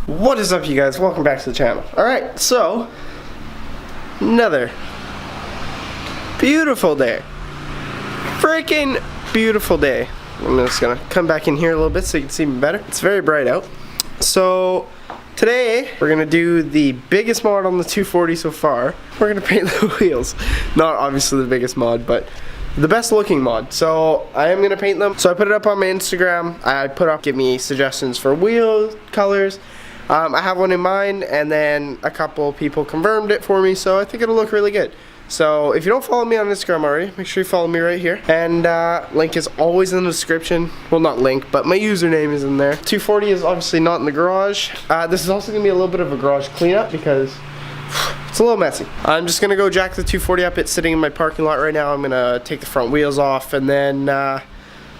What is up, you guys? Welcome back to the channel. Alright, so another beautiful day. Freaking beautiful day. I'm just gonna come back in here a little bit so you can see me better. It's very bright out. So today we're gonna do the biggest mod on the 240 so far. We're gonna paint the wheels. Not obviously the biggest mod, but the best looking mod. So I am gonna paint them. So I put it up on my Instagram. I put up, give me suggestions for wheel colors. I have one in mind, and then a couple people confirmed it for me, so I think it'll look really good. So if you don't follow me on Instagram already, make sure you follow me right here. And link is always in the description. Well, not link, but my username is in there. 240 is obviously not in the garage. This is also gonna be a little bit of a garage cleanup because it's a little messy. I'm just gonna go jack the 240 up. It's sitting in my parking lot right now. I'm gonna take the front wheels off and then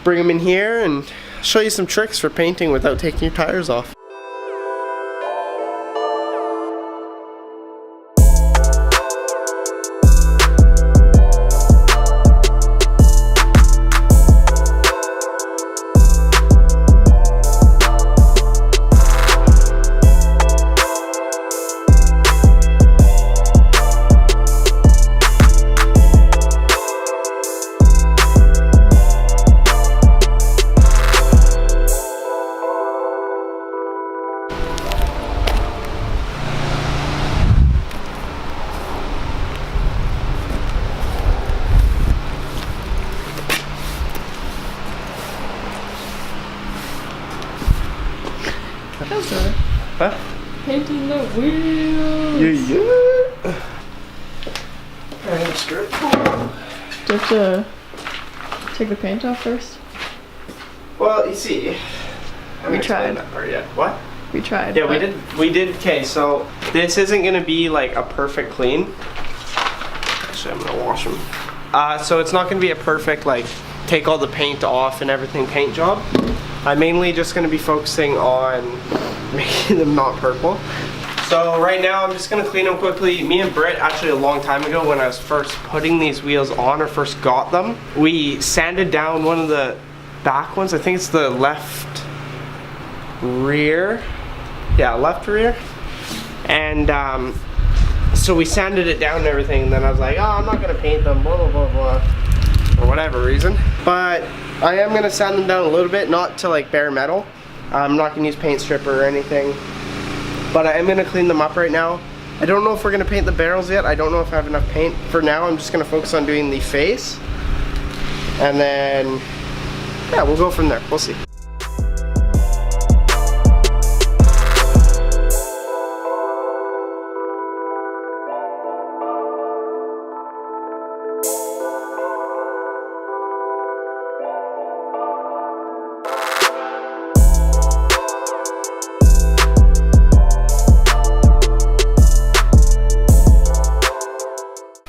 bring them in here and show you some tricks for painting without taking your tires off. Huh? Painting the wheels. Yeah. Alright, screw it. Do you have to take the paint off first? Well, you see, I haven't explained tried. that part yet. What? We tried. Yeah, we did. Okay, so this isn't gonna be like a perfect clean. Actually, I'm gonna wash them. So it's not gonna be a perfect like take all the paint off and everything paint job. I'm mainly just gonna be focusing on making them not purple. So right now I'm just gonna clean them quickly. Me and Britt, actually a long time ago when I was first putting these wheels on or first got them, we sanded down one of the back ones. I think it's the left rear. Yeah, left rear. And so we sanded it down and everything, and then I was like, oh, I'm not gonna paint them, blah, blah, blah, blah, for whatever reason. But I am gonna sand them down a little bit, not to like bare metal. I'm not gonna use paint stripper or anything, but I am gonna clean them up right now. I don't know if we're gonna paint the barrels yet. I don't know if I have enough paint. For now, I'm just gonna focus on doing the face, and then, yeah, we'll go from there. We'll see.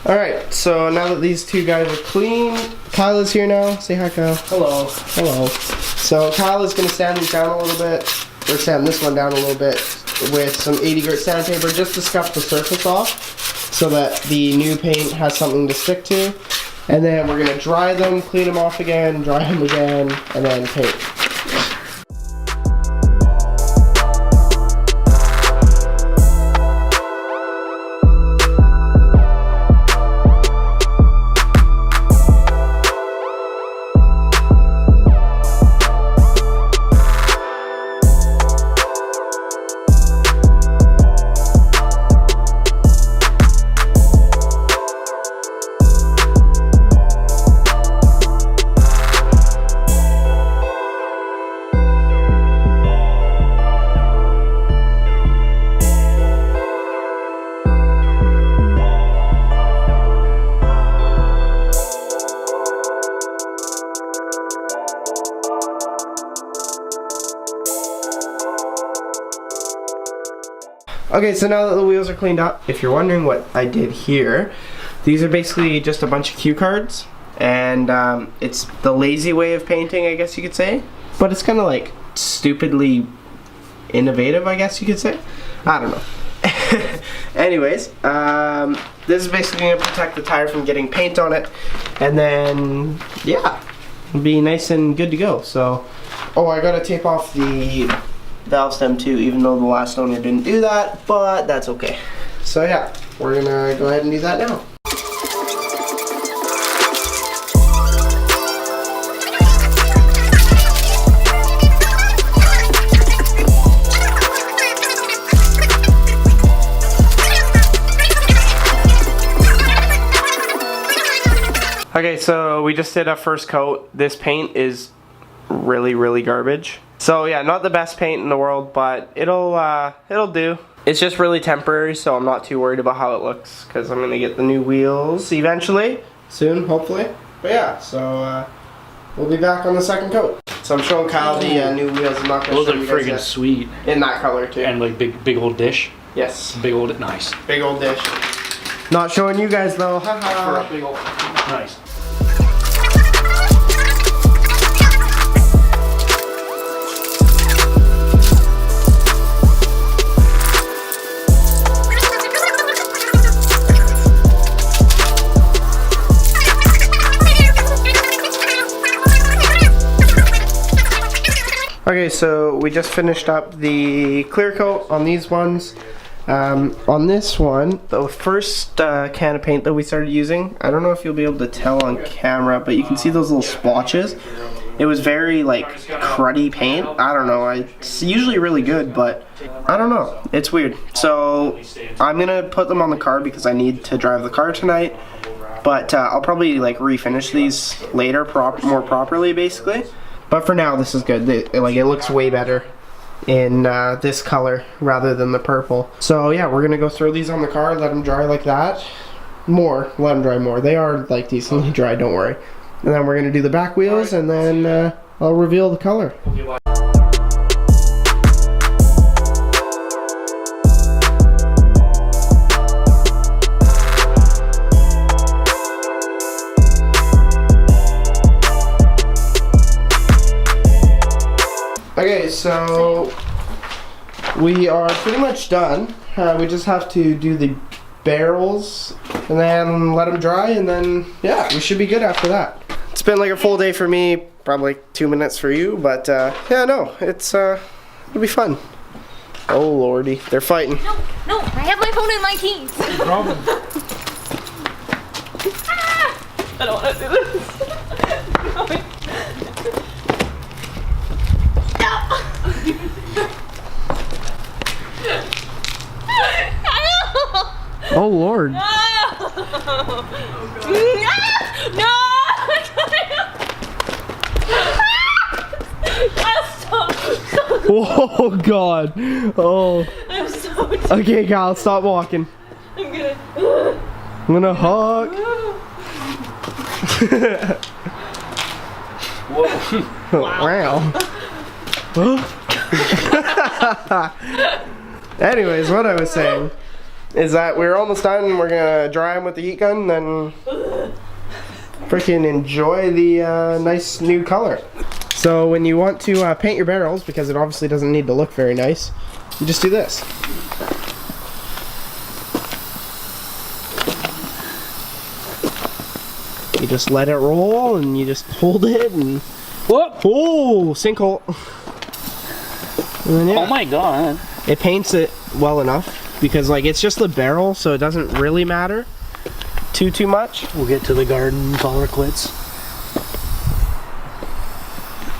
Alright, so now that these two guys are clean, Kyle is here now. Say hi, Kyle. Hello. Hello. So Kyle is going to sand these down a little bit, or sand this one down a little bit with some 80 grit sandpaper just to scuff the surface off so that the new paint has something to stick to. And then we're going to dry them, clean them off again, dry them again, and then paint. Okay, so now that the wheels are cleaned up, if you're wondering what I did here, these are basically just a bunch of cue cards, and it's the lazy way of painting, I guess you could say, but it's kind of like stupidly innovative, I guess you could say. I don't know. Anyways, this is basically going to protect the tire from getting paint on it, and then, yeah, it'll be nice and good to go. So, oh, I gotta tape off the valve stem too, even though the last owner didn't do that, but that's okay. So yeah, we're gonna go ahead and do that now. Okay, so we just did a first coat. This paint is really garbage. So yeah, not the best paint in the world, but it'll do. It's just really temporary, so I'm not too worried about how it looks because I'm gonna get the new wheels eventually, soon, hopefully. But yeah, so we'll be back on the second coat. So I'm showing Kyle the new wheels. I'm not gonna Those show are you guys friggin' yet. sweet. In that color too. And like big old dish. Yes. Big old nice. Big old dish. Not showing you guys though. For Haha. a big old nice. Okay, so we just finished up the clear coat on these ones. On this one, the first can of paint that we started using, I don't know if you'll be able to tell on camera, but you can see those little splotches. It was very like cruddy paint. I don't know, it's usually really good, but I don't know, it's weird. So I'm gonna put them on the car because I need to drive the car tonight. But I'll probably like refinish these later more properly basically. But for now, this is good. It looks way better in this color rather than the purple. So yeah, we're gonna go throw these on the car, let them dry like that. Let them dry more. They are like decently dry, don't worry. And then we're gonna do the back wheels, and then I'll reveal the color. Okay, so we are pretty much done. We just have to do the barrels and then let them dry, and then yeah, we should be good after that. It's been like a full day for me, probably like 2 minutes for you, but yeah, no, it'll be fun. Oh lordy, they're fighting. No, I have my phone and my keys. No problem. I don't want to do this. Oh lord. No! Oh god. Oh. I'm so Okay, Kyle, stop walking. I'm good. I'm gonna hug. Wow. Anyways, what I was saying is that we're almost done and we're gonna dry them with the heat gun, then freaking enjoy the nice new color. So when you want to paint your barrels, because it obviously doesn't need to look very nice, you just do this. You just let it roll and you just hold it and Whoop! oh, sinkhole. And then, yeah, Oh my god. it paints it well enough because like it's just the barrel, so it doesn't really matter too much. We'll get to the garden color quits.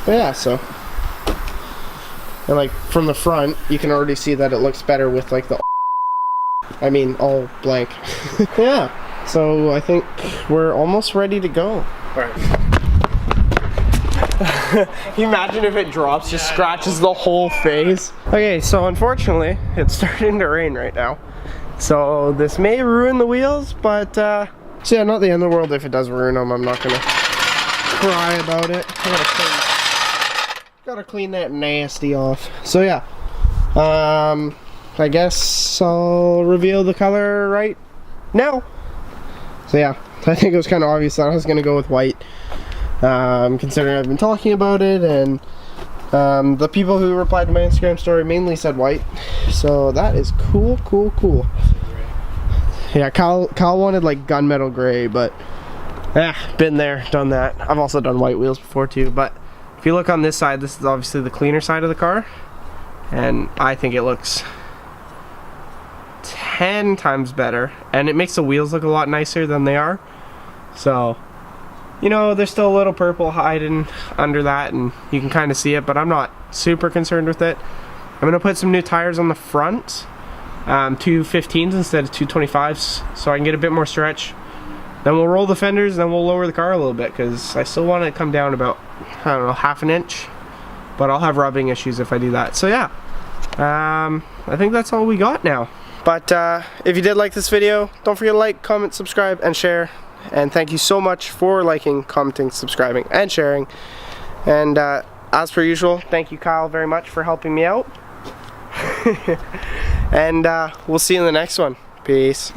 But yeah, so and like from the front, you can already see that it looks better with like the all blank. Yeah. So I think we're almost ready to go. Alright. Can you imagine if it drops, just scratches the whole face? Okay, so unfortunately, it's starting to rain right now. So this may ruin the wheels, but so yeah, not the end of the world if it does ruin them. I'm not gonna cry about it. I gotta clean that nasty off. So yeah, I guess I'll reveal the color right now. So yeah, I think it was kind of obvious that I was gonna go with white. Considering I've been talking about it, and the people who replied to my Instagram story mainly said white, so that is cool. Yeah, Kyle wanted like gunmetal gray, but been there, done that. I've also done white wheels before too, but if you look on this side, this is obviously the cleaner side of the car. and I think it looks 10 times better, and it makes the wheels look a lot nicer than they are. So, you know, there's still a little purple hiding under that, and you can kind of see it, but I'm not super concerned with it. I'm gonna put some new tires on the front, 215s instead of 225s, so I can get a bit more stretch. Then we'll roll the fenders, and then we'll lower the car a little bit, because I still want it to come down about, I don't know, half an inch, but I'll have rubbing issues if I do that. So yeah, I think that's all we got now. But if you did like this video, don't forget to like, comment, subscribe, and share. And thank you so much for liking, commenting, subscribing, and sharing. And as per usual, thank you, Kyle, very much for helping me out. And we'll see you in the next one. Peace.